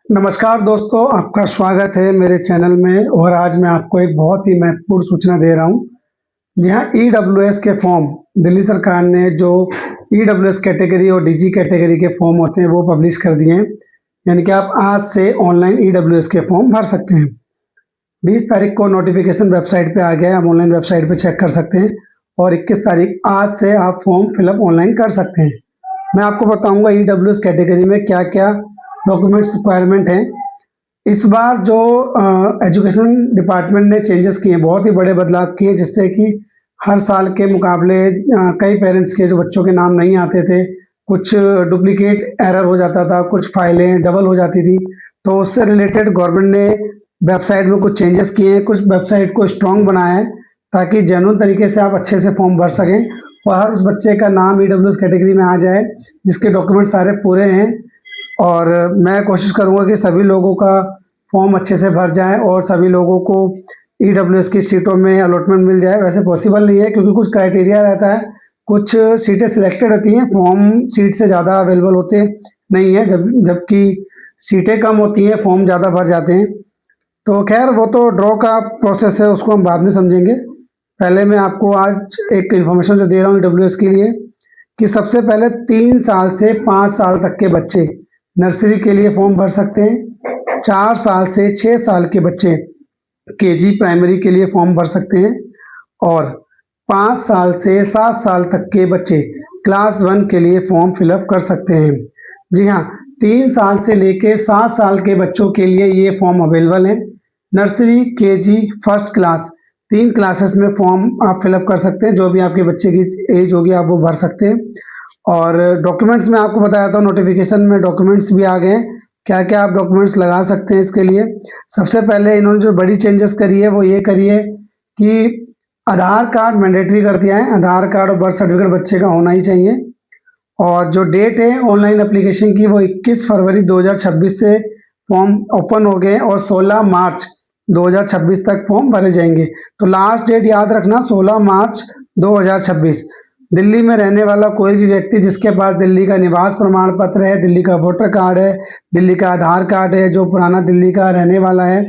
नमस्कार दोस्तों, आपका स्वागत है मेरे चैनल में। और आज मैं आपको एक बहुत ही महत्वपूर्ण सूचना दे रहा हूँ। जी हाँ, ईडब्ल्यूएस के फॉर्म दिल्ली सरकार ने जो ईडब्ल्यूएस कैटेगरी और डीजी कैटेगरी के फॉर्म होते हैं वो पब्लिश कर दिए हैं। यानी कि आप आज से ऑनलाइन ईडब्ल्यूएस के फॉर्म भर सकते हैं। 20 तारीख को नोटिफिकेशन वेबसाइट पे आ गया है, आप ऑनलाइन वेबसाइट पे चेक कर सकते हैं। और 21 तारीख आज से आप फॉर्म फिलअप ऑनलाइन कर सकते हैं। मैं आपको बताऊंगा ईडब्ल्यूएस कैटेगरी में क्या क्या डॉक्यूमेंट्स रिक्वायरमेंट हैं। इस बार जो एजुकेशन डिपार्टमेंट ने चेंजेस किए हैं, बहुत ही बड़े बदलाव किए, जिससे कि हर साल के मुकाबले कई पेरेंट्स के जो बच्चों के नाम नहीं आते थे, कुछ डुप्लीकेट एरर हो जाता था, कुछ फाइलें डबल हो जाती थी। तो उससे रिलेटेड गवर्नमेंट ने वेबसाइट में कुछ चेंजेस किए हैं, कुछ वेबसाइट को स्ट्रॉन्ग बनाया है ताकि जेन्युइन तरीके से आप अच्छे से फॉर्म भर सकें और हर उस बच्चे का नाम ईडब्ल्यूएस कैटेगरी में आ जाए जिसके डॉक्यूमेंट सारे पूरे हैं। और मैं कोशिश करूंगा कि सभी लोगों का फॉर्म अच्छे से भर जाए और सभी लोगों को ईडब्ल्यूएस की सीटों में अलॉटमेंट मिल जाए। वैसे पॉसिबल नहीं है क्योंकि कुछ क्राइटेरिया रहता है, कुछ सीटें सिलेक्टेड होती हैं, फॉर्म सीट से ज़्यादा अवेलेबल होते नहीं है, जबकि सीटें कम होती हैं, फॉर्म ज़्यादा भर जाते हैं। तो खैर वो तो ड्रॉ का प्रोसेस है, उसको हम बाद में समझेंगे। पहले मैं आपको आज एक इन्फॉर्मेशन जो दे रहा हूँ ईडब्ल्यूएस के लिए कि सबसे पहले 3 साल से 5 साल तक के बच्चे नर्सरी के लिए फॉर्म भर सकते हैं। 4 साल से 6 साल के बच्चे केजी प्राइमरी के लिए फॉर्म भर सकते हैं और 5 साल से 7 साल तक के बच्चे क्लास 1 के लिए फॉर्म फिलअप कर सकते हैं। जी हाँ, 3 साल से लेकर 7 साल के बच्चों के लिए ये फॉर्म अवेलेबल है। Nursery, KG, first class, 3 classes में फॉर्म आप फिलअप कर सकते हैं। जो भी आपके बच्चे की एज होगी आप वो भर सकते हैं। और डॉक्यूमेंट्स में आपको बताया था, नोटिफिकेशन में डॉक्यूमेंट्स भी आ गए हैं, क्या क्या आप डॉक्यूमेंट्स लगा सकते हैं इसके लिए। सबसे पहले इन्होंने जो बड़ी चेंजेस करी है वो ये करी है कि आधार कार्ड मैंडेटरी कर दिया है। आधार कार्ड और बर्थ सर्टिफिकेट बच्चे का होना ही चाहिए। और जो डेट है ऑनलाइन एप्लीकेशन की वो 21 फरवरी 2026 से फॉर्म ओपन हो गए और 16 मार्च 2026 तक फॉर्म भरे जाएंगे। तो लास्ट डेट याद रखना, 16 मार्च 2026। दिल्ली में रहने वाला कोई भी व्यक्ति जिसके पास दिल्ली का निवास प्रमाण पत्र है, दिल्ली का वोटर कार्ड है, दिल्ली का आधार कार्ड है, जो पुराना दिल्ली का रहने वाला है,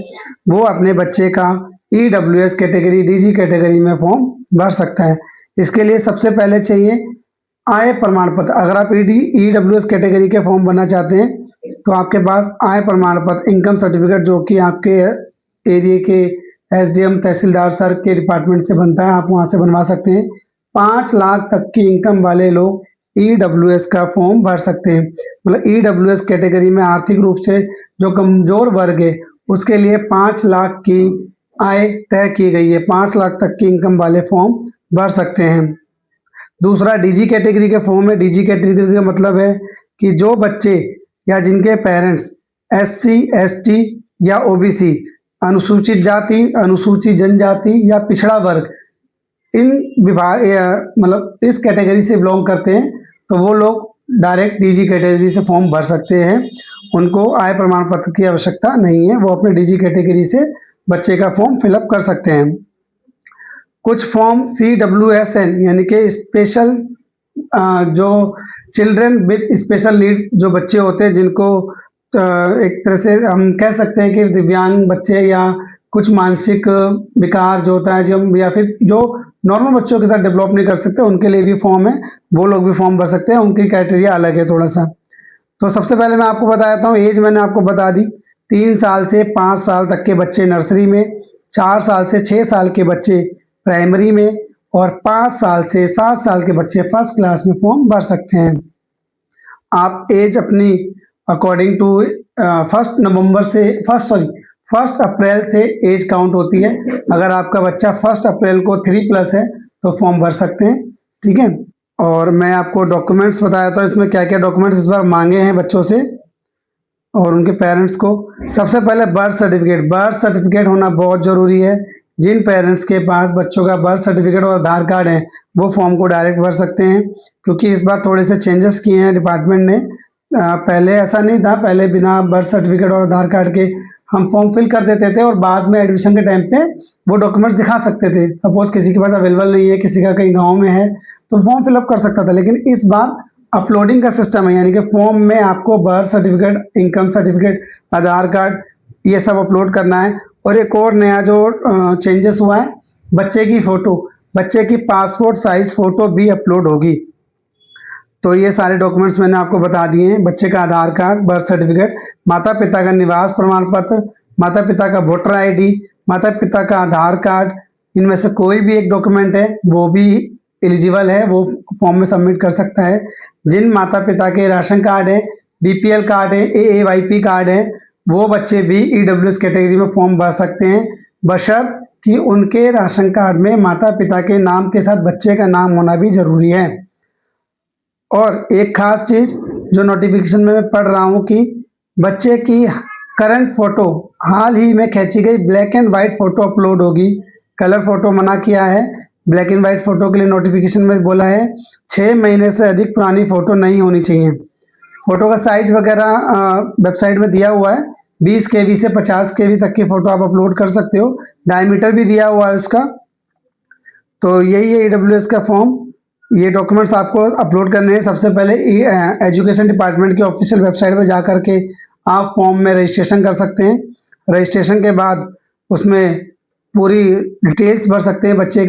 वो अपने बच्चे का ईडब्ल्यूएस कैटेगरी, डीजी कैटेगरी में फॉर्म भर सकता है। इसके लिए सबसे पहले चाहिए आय प्रमाण पत्र। अगर आप ईडब्ल्यूएस कैटेगरी के फॉर्म भरना चाहते हैं तो आपके पास आय प्रमाण पत्र, इनकम सर्टिफिकेट, जो कि आपके एरिया के एसडीएम, तहसीलदार सर के डिपार्टमेंट से बनता है, आप वहां से बनवा सकते हैं। 5 लाख तक की इनकम वाले लोग ईडब्ल्यूएस का फॉर्म भर सकते हैं। मतलब ईडब्ल्यूएस कैटेगरी में आर्थिक रूप से जो कमजोर वर्ग है उसके लिए 5 लाख की आय तय की गई है। 5 लाख तक की इनकम वाले फॉर्म भर सकते हैं। दूसरा डीजी कैटेगरी के फॉर्म है। डीजी कैटेगरी का मतलब है कि जो बच्चे या जिनके पेरेंट्स एससी, एसटी या ओबीसी, अनुसूचित जाति, अनुसूचित जनजाति या पिछड़ा वर्ग, इन विभाग मतलब इस कैटेगरी से बिलोंग करते हैं, तो वो लोग डायरेक्ट डीजी कैटेगरी से फॉर्म भर सकते हैं। उनको आय प्रमाण पत्र की आवश्यकता नहीं है, वो अपने डीजी कैटेगरी से बच्चे का फॉर्म फिलअप कर सकते हैं। कुछ फॉर्म CWSN यानी कि स्पेशल, जो चिल्ड्रन विद स्पेशल नीड्स, जो बच्चे होते हैं जिनको एक तरह से हम कह सकते हैं कि दिव्यांग बच्चे या कुछ मानसिक विकार जो होता है, जो या फिर जो नॉर्मल बच्चों के साथ डेवलप नहीं कर सकते, उनके लिए भी फॉर्म है, वो लोग भी फॉर्म भर सकते हैं। उनकी क्राइटेरिया अलग है थोड़ा सा। तो सबसे पहले मैं आपको बता देता हूँ, एज मैंने आपको बता दी। 3 साल से 5 साल तक के बच्चे नर्सरी में, 4 साल से 6 साल के बच्चे प्राइमरी में और 5 साल से 7 साल के बच्चे फर्स्ट क्लास में फॉर्म भर सकते हैं। आप एज अपनी अकॉर्डिंग टू फर्स्ट अप्रैल से एज काउंट होती है। अगर आपका बच्चा 1 अप्रैल को 3+ है तो फॉर्म भर सकते हैं, ठीक है। और मैं आपको डॉक्यूमेंट्स बताया था इसमें क्या क्या डॉक्यूमेंट्स इस बार मांगे हैं बच्चों से और उनके पेरेंट्स को। सबसे पहले बर्थ सर्टिफिकेट होना बहुत ज़रूरी है। जिन पेरेंट्स के पास बच्चों का बर्थ सर्टिफिकेट और आधार कार्ड है वो फॉर्म को डायरेक्ट भर सकते हैं, क्योंकि इस बार थोड़े से चेंजेस किए हैं डिपार्टमेंट ने। पहले ऐसा नहीं था, पहले बिना बर्थ सर्टिफिकेट और आधार कार्ड के हम फॉर्म फिल कर देते थे और बाद में एडमिशन के टाइम पे वो डॉक्यूमेंट्स दिखा सकते थे। सपोज किसी के पास अवेलेबल नहीं है, किसी का कहीं गाँव में है, तो फॉर्म फिलअप कर सकता था। लेकिन इस बार अपलोडिंग का सिस्टम है, यानी कि फॉर्म में आपको बर्थ सर्टिफिकेट, इनकम सर्टिफिकेट, आधार कार्ड ये सब अपलोड करना है। और एक और नया जो चेंजेस हुआ है, बच्चे की फ़ोटो, बच्चे की पासपोर्ट साइज़ फ़ोटो भी अपलोड होगी। तो ये सारे डॉक्यूमेंट्स मैंने आपको बता दिए हैं। बच्चे का आधार कार्ड, बर्थ सर्टिफिकेट, माता पिता का निवास प्रमाण पत्र, माता पिता का वोटर आईडी, माता पिता का आधार कार्ड, इनमें से कोई भी एक डॉक्यूमेंट है वो भी एलिजिबल है, वो फॉर्म में सबमिट कर सकता है। जिन माता पिता के राशन कार्ड है, बीपीएल कार्ड है, एएवाईपी कार्ड है, वो बच्चे भी ईडब्ल्यूएस कैटेगरी में फॉर्म भर सकते हैं, बशर्त कि उनके राशन कार्ड में माता पिता के नाम के साथ बच्चे का नाम होना भी जरूरी है। और एक खास चीज जो नोटिफिकेशन में मैं पढ़ रहा हूँ कि बच्चे की करंट फोटो हाल ही में खींची गई black and white photo upload होगी। कलर फोटो मना किया है। ब्लैक एंड व्हाइट फोटो के लिए नोटिफिकेशन में बोला है 6 महीने से अधिक पुरानी फोटो नहीं होनी चाहिए। फोटो का साइज वगैरह वेबसाइट में दिया हुआ है, 20 KB से 50 KB तक की फोटो आप अपलोड कर सकते हो। डायमीटर भी दिया हुआ है उसका। तो यही है ईडब्ल्यूएस का फॉर्म। ये डॉक्यूमेंट्स आपको अपलोड करने हैं। सबसे पहले एजुकेशन डिपार्टमेंट की ऑफिशियल वेबसाइट पर जा करके आप फॉर्म में रजिस्ट्रेशन कर सकते हैं। रजिस्ट्रेशन के बाद उसमें पूरी डिटेल्स भर सकते हैं बच्चे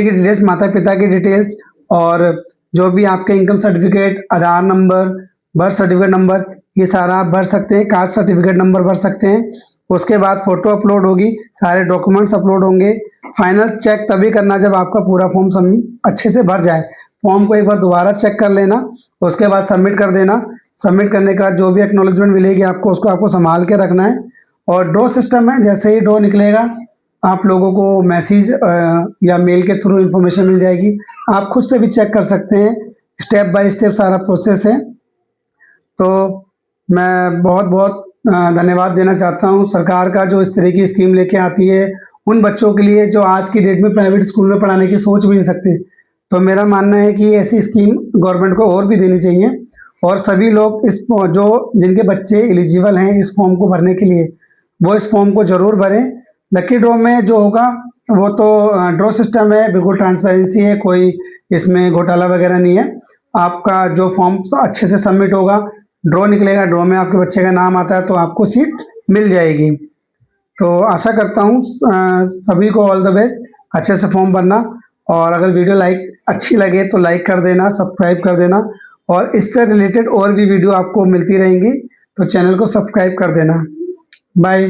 की डिटेल्स, माता पिता की डिटेल्स, और जो भी आपके इनकम सर्टिफिकेट, आधार नंबर, बर्थ सर्टिफिकेट नंबर, ये सारा आप भर सकते हैं। कास्ट सर्टिफिकेट नंबर भर सकते हैं। उसके बाद फोटो अपलोड होगी, सारे डॉक्यूमेंट्स अपलोड होंगे। फाइनल चेक तभी करना जब आपका पूरा फॉर्म अच्छे से भर जाए। फॉर्म को एक बार दोबारा चेक कर लेना, उसके बाद सबमिट कर देना। सबमिट करने के बाद जो भी एक्नॉलेजमेंट मिलेगी आपको, उसको आपको संभाल के रखना है। और ड्रॉ सिस्टम है, जैसे ही ड्रॉ निकलेगा आप लोगों को मैसेज या मेल के थ्रू इंफॉर्मेशन मिल जाएगी। आप खुद से भी चेक कर सकते हैं, स्टेप बाय स्टेप सारा प्रोसेस है। तो मैं बहुत बहुत धन्यवाद देना चाहता हूँ सरकार का, जो इस तरह की स्कीम लेके आती है उन बच्चों के लिए जो आज की डेट में प्राइवेट स्कूल में पढ़ाने की सोच भी नहीं सकते। तो मेरा मानना है कि ऐसी स्कीम गवर्नमेंट को और भी देनी चाहिए, और सभी लोग इस जो जिनके बच्चे एलिजिबल हैं इस फॉर्म को भरने के लिए, वो इस फॉर्म को ज़रूर भरें। लकी ड्रॉ में जो होगा वो तो ड्रॉ सिस्टम है, बिल्कुल ट्रांसपेरेंसी है, कोई इसमें घोटाला वगैरह नहीं है। आपका जो फॉर्म अच्छे से सबमिट होगा, ड्रॉ निकलेगा, ड्रॉ में आपके बच्चे का नाम आता है तो आपको सीट मिल जाएगी। तो आशा करता हूँ सभी को ऑल द बेस्ट, अच्छे से फॉर्म भरना। और अगर वीडियो अच्छी लगे तो लाइक कर देना, सब्सक्राइब कर देना, और इससे रिलेटेड और भी वीडियो आपको मिलती रहेंगी, तो चैनल को सब्सक्राइब कर देना। बाय।